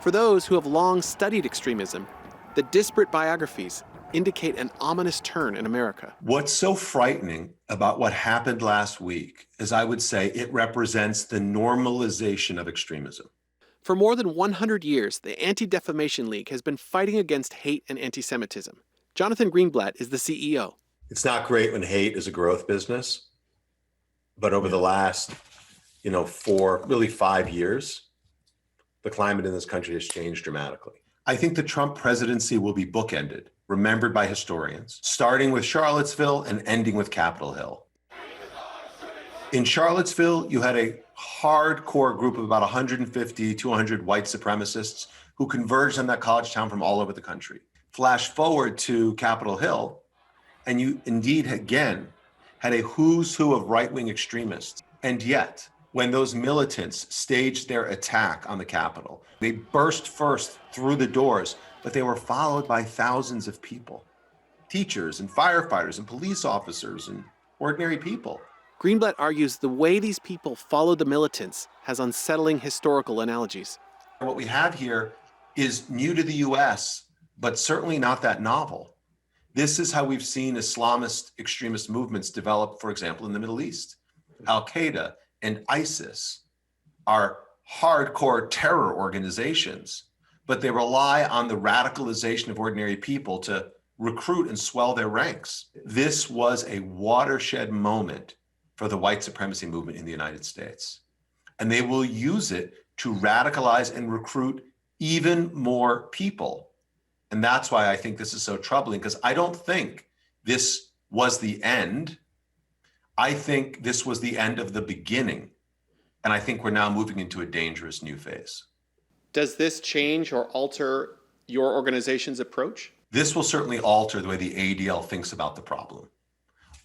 For those who have long studied extremism, the disparate biographies indicate an ominous turn in America. What's so frightening about what happened last week is, I would say, it represents the normalization of extremism. For more than 100 years, the Anti-Defamation League has been fighting against hate and anti-Semitism. Jonathan Greenblatt is the CEO. It's not great when hate is a growth business, but over the last, 5 years, the climate in this country has changed dramatically. I think the Trump presidency will be bookended, remembered by historians, starting with Charlottesville and ending with Capitol Hill. In Charlottesville, you had a hardcore group of about 150, 200 white supremacists who converged on that college town from all over the country. Flash forward to Capitol Hill, and you indeed, again, had a who's who of right-wing extremists. And yet, when those militants staged their attack on the Capitol, they burst first through the doors, but they were followed by thousands of people, teachers and firefighters and police officers and ordinary people. Greenblatt argues the way these people followed the militants has unsettling historical analogies. What we have here is new to the US, but certainly not that novel. This is how we've seen Islamist extremist movements develop, for example, in the Middle East. Al-Qaeda and ISIS are hardcore terror organizations, but they rely on the radicalization of ordinary people to recruit and swell their ranks. This was a watershed moment for the white supremacy movement in the United States. And they will use it to radicalize and recruit even more people. And that's why I think this is so troubling, because I don't think this was the end. I think this was the end of the beginning. And I think we're now moving into a dangerous new phase. Does this change or alter your organization's approach? This will certainly alter the way the ADL thinks about the problem.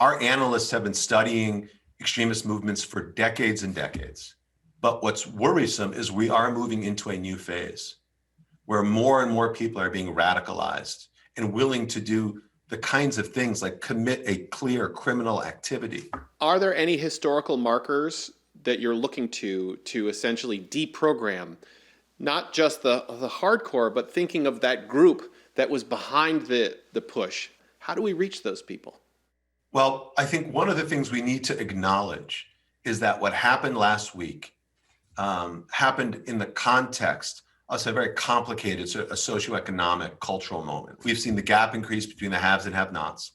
Our analysts have been studying extremist movements for decades and decades. But what's worrisome is we are moving into a new phase where more and more people are being radicalized and willing to do the kinds of things like commit a clear criminal activity. Are there any historical markers that you're looking to essentially deprogram not just the hardcore, but thinking of that group that was behind the push? How do we reach those people? Well, I think one of the things we need to acknowledge is that what happened last week happened in the context of a very complicated a socioeconomic, cultural moment. We've seen the gap increase between the haves and have-nots.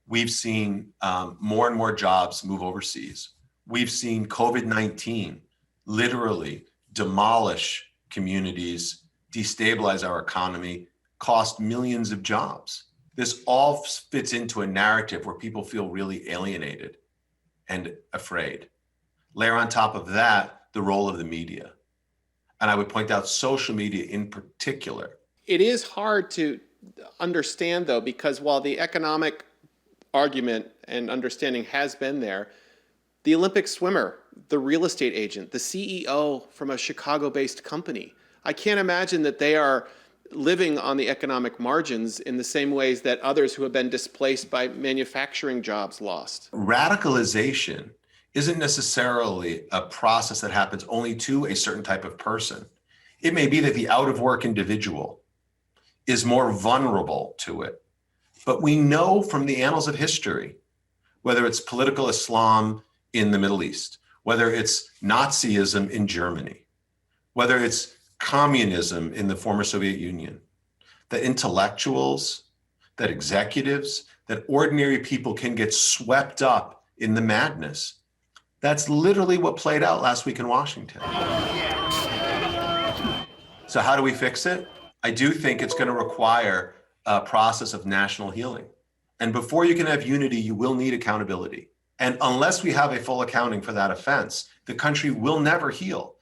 We've seen more and more jobs move overseas. We've seen COVID-19 literally demolish communities, destabilize our economy, cost millions of jobs. This all fits into a narrative where people feel really alienated and afraid. Layer on top of that, the role of the media. And I would point out social media in particular. It is hard to understand, though, because while the economic argument and understanding has been there, the Olympic swimmer, the real estate agent, the CEO from a Chicago-based company, I can't imagine that they are living on the economic margins in the same ways that others who have been displaced by manufacturing jobs lost. Radicalization isn't necessarily a process that happens only to a certain type of person. It may be that the out-of-work individual is more vulnerable to it. But we know from the annals of history, whether it's political Islam in the Middle East, whether it's Nazism in Germany, whether it's communism in the former Soviet Union, that intellectuals, that executives, that ordinary people can get swept up in the madness. That's literally what played out last week in Washington. So how do we fix it? I do think it's going to require a process of national healing. And before you can have unity, you will need accountability. And unless we have a full accounting for that offense, the country will never heal.